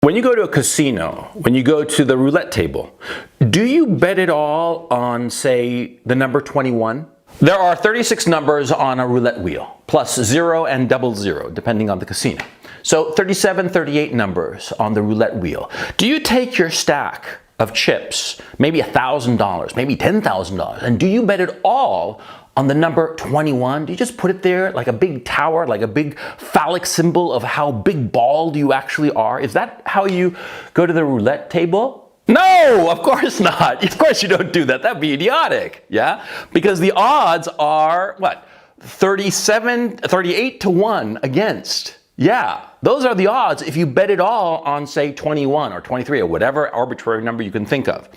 When you go to a casino, when you go to the roulette table, do you bet it all on, say, the number 21? There are 36 numbers on a roulette wheel, plus 0 and double 0, depending on the casino. So 37, 38 numbers on the roulette wheel. Do you take your stack of chips, maybe $1,000, maybe $10,000, and do you bet it all on the number 21? Do you just put it there like a big tower, like a big phallic symbol of how big balled you actually are? Is that how you go to the roulette table? No, of course not. Of course you don't do that. That'd be idiotic, yeah? Because the odds are, what, 38 to 1 against. Yeah, those are the odds if you bet it all on, say, 21 or 23 or whatever arbitrary number you can think of.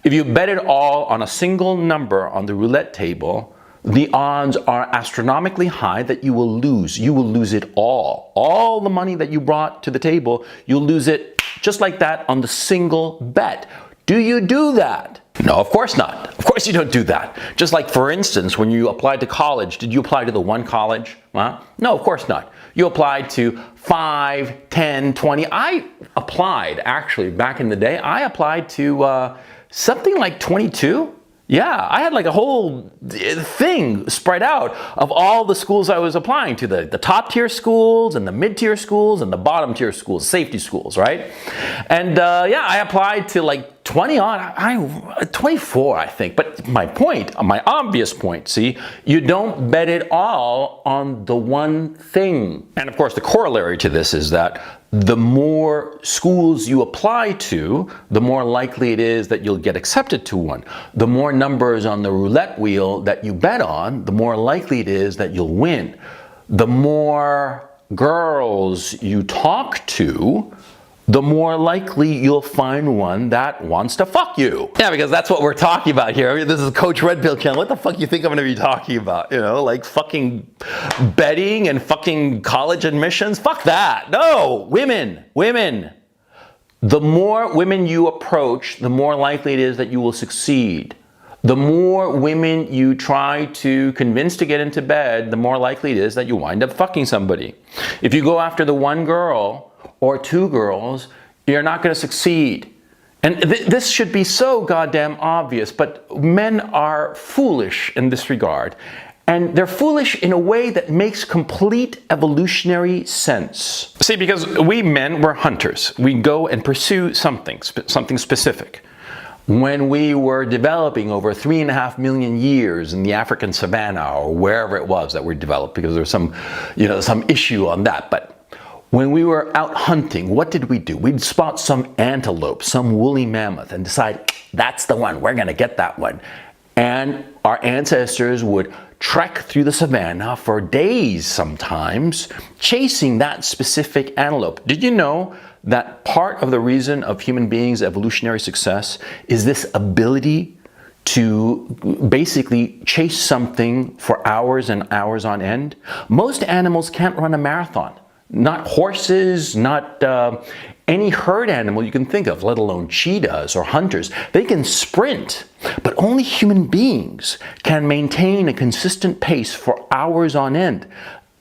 If you bet it all on a single number on the roulette table, the odds are astronomically high that you will lose. You will lose it all. All the money that you brought to the table, you'll lose it just like that on the single bet. Do you do that? No, of course not. Of course you don't do that. Just like, for instance, when you applied to college, did you apply to the one college? Huh? No, of course not. You applied to 5, 10, 20. I applied, actually, back in the day, I applied to something like 22. Yeah, I had like a whole thing spread out of all the schools I was applying to, the top tier schools and the mid tier schools and the bottom tier schools, safety schools, right? And yeah, I applied to like 24, I think. But my point, my obvious point, see, you don't bet it all on the one thing. And of course, the corollary to this is that the more schools you apply to, the more likely it is that you'll get accepted to one. The more numbers on the roulette wheel that you bet on, the more likely it is that you'll win. The more girls you talk to, the more likely you'll find one that wants to fuck you. Yeah, because that's what we're talking about here. I mean, this is Coach Red Pill channel. What the fuck you think I'm gonna be talking about? You know, like fucking betting and fucking college admissions? Fuck that. No, women. The more women you approach, the more likely it is that you will succeed. The more women you try to convince to get into bed, the more likely it is that you wind up fucking somebody. If you go after the one girl or two girls, you're not going to succeed. And this should be so goddamn obvious, but men are foolish in this regard. And they're foolish in a way that makes complete evolutionary sense. See, because we men, we're hunters. We go and pursue something specific. When we were developing over 3.5 million years in the African savannah or wherever it was that we developed, because there's some, some issue on that. But when we were out hunting, what did we do? We'd spot some antelope, some woolly mammoth, and decide, that's the one, we're gonna get that one. And our ancestors would trek through the savannah for days sometimes, chasing that specific antelope. Did you know that part of the reason of human beings' evolutionary success is this ability to basically chase something for hours and hours on end? Most animals can't run a marathon. Not horses, not any herd animal you can think of, let alone cheetahs or hunters. They can sprint, but only human beings can maintain a consistent pace for hours on end.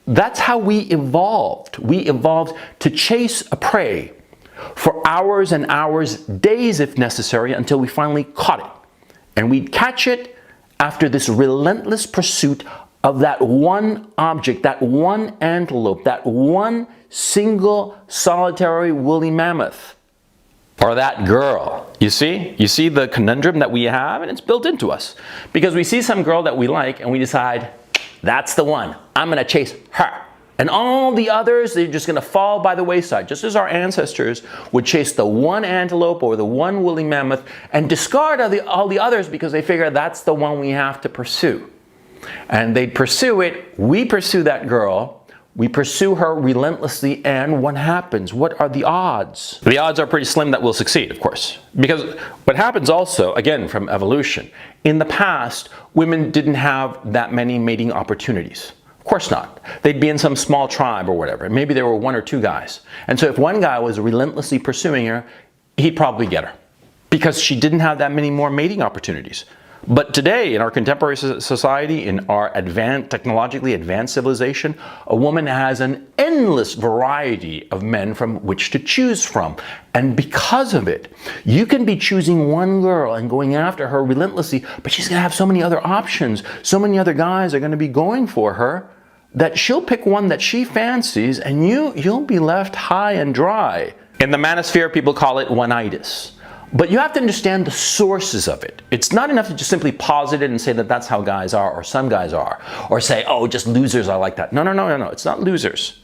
That's how we evolved. We evolved to chase a prey for hours and hours, days if necessary, until we finally caught it. And we'd catch it after this relentless pursuit of that one object, that one antelope, that one single solitary woolly mammoth, or that girl. You see the conundrum that we have, and it's built into us. Because we see some girl that we like and we decide, that's the one, I'm gonna chase her. And all the others, they're just gonna fall by the wayside, just as our ancestors would chase the one antelope or the one woolly mammoth and discard all the others because they figure that's the one we have to pursue. And they'd pursue it, we pursue that girl, we pursue her relentlessly, and what happens? What are the odds? The odds are pretty slim that we'll succeed, of course. Because what happens also, again from evolution, in the past, women didn't have that many mating opportunities. Of course not. They'd be in some small tribe or whatever. Maybe there were one or two guys. And so if one guy was relentlessly pursuing her, he'd probably get her. Because she didn't have that many more mating opportunities. But today, in our contemporary society, in our technologically advanced civilization, a woman has an endless variety of men from which to choose from. And because of it, you can be choosing one girl and going after her relentlessly, but she's going to have so many other options. So many other guys are going to be going for her that she'll pick one that she fancies, and you'll be left high and dry. In the manosphere, people call it one-itis. But you have to understand the sources of it. It's not enough to just simply posit it and say that that's how guys are, or some guys are, or say, oh, just losers are like that. No, no, no, no, no. It's not losers.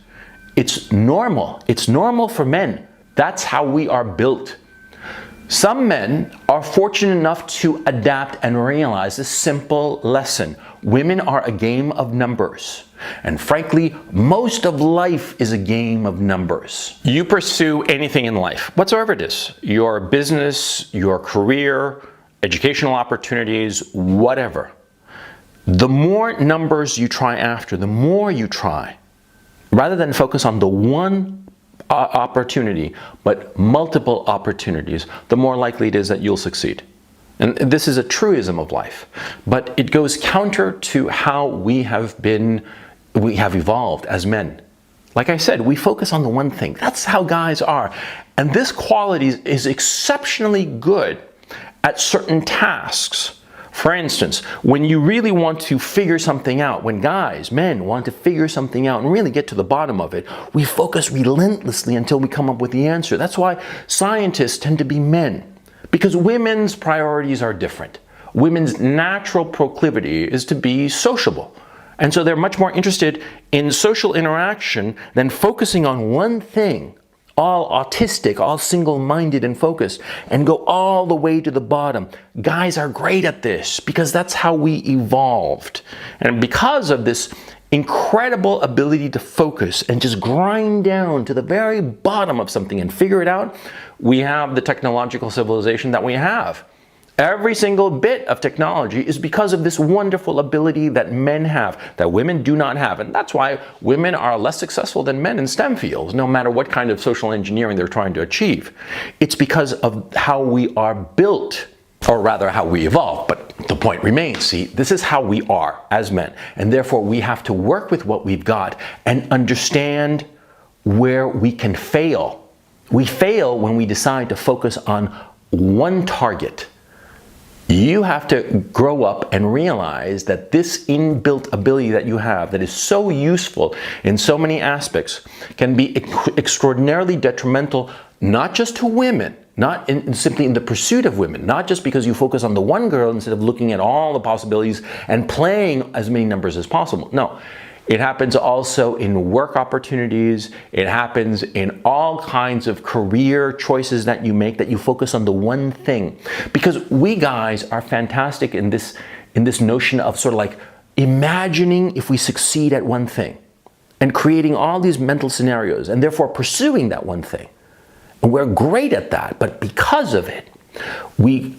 It's normal. It's normal for men. That's how we are built. Some men are fortunate enough to adapt and realize this simple lesson. Women are a game of numbers. And frankly, most of life is a game of numbers. You pursue anything in life, whatsoever it is, your business, your career, educational opportunities, whatever. The more numbers you try after, the more you try, rather than focus on the one opportunity, but multiple opportunities, the more likely it is that you'll succeed. And this is a truism of life, but it goes counter to how we have evolved as men. Like I said, we focus on the one thing. That's how guys are. And this quality is exceptionally good at certain tasks. For instance, when you really want to figure something out, when men want to figure something out and really get to the bottom of it, we focus relentlessly until we come up with the answer. That's why scientists tend to be men, because women's priorities are different. Women's natural proclivity is to be sociable. And so they're much more interested in social interaction than focusing on one thing, all autistic, all single-minded and focused, and go all the way to the bottom. Guys are great at this because that's how we evolved. And because of this incredible ability to focus and just grind down to the very bottom of something and figure it out, we have the technological civilization that we have. Every single bit of technology is because of this wonderful ability that men have, that women do not have. And that's why women are less successful than men in STEM fields, no matter what kind of social engineering they're trying to achieve. It's because of how we are built, or rather how we evolve. But the point remains, see, this is how we are as men. And therefore we have to work with what we've got and understand where we can fail. We fail when we decide to focus on one target. You have to grow up and realize that this inbuilt ability that you have that is so useful in so many aspects can be extraordinarily detrimental, not just to women, not simply in the pursuit of women, not just because you focus on the one girl instead of looking at all the possibilities and playing as many numbers as possible. No. It happens also in work opportunities. It happens in all kinds of career choices that you make, that you focus on the one thing. Because we guys are fantastic in this notion of sort of like imagining if we succeed at one thing and creating all these mental scenarios and therefore pursuing that one thing. And we're great at that, but because of it, we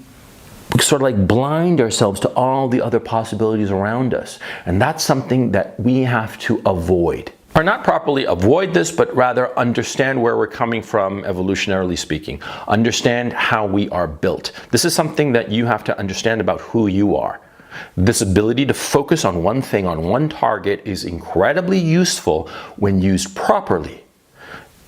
sort of like blind ourselves to all the other possibilities around us. And that's something that we have to avoid. Or not properly avoid this, but rather understand where we're coming from, evolutionarily speaking. Understand how we are built. This is something that you have to understand about who you are. This ability to focus on one thing, on one target, is incredibly useful when used properly.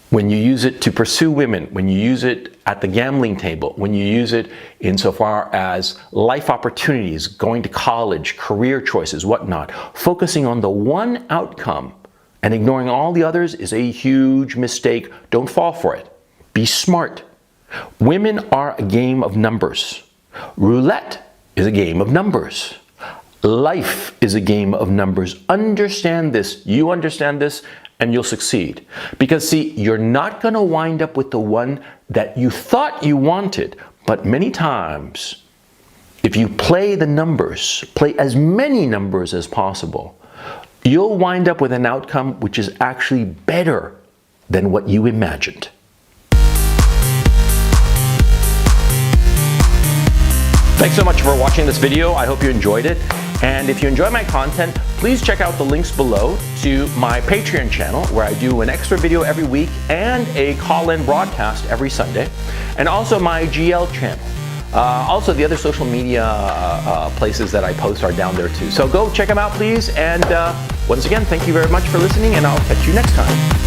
When you use it to pursue women, when you use it at the gambling table, when you use it insofar as life opportunities, going to college, career choices, whatnot, focusing on the one outcome and ignoring all the others is a huge mistake. Don't fall for it. Be smart. Women are a game of numbers. Roulette is a game of numbers. Life is a game of numbers. Understand this. You understand this, and you'll succeed. Because see, you're not going to wind up with the one that you thought you wanted, but many times, if you play the numbers, play as many numbers as possible, you'll wind up with an outcome which is actually better than what you imagined. Thanks so much for watching this video. I hope you enjoyed it. And if you enjoy my content, please check out the links below to my Patreon channel, where I do an extra video every week and a call-in broadcast every Sunday, and also my GL channel. Also, the other social media places that I post are down there too. So go check them out, please. And once again, thank you very much for listening, and I'll catch you next time.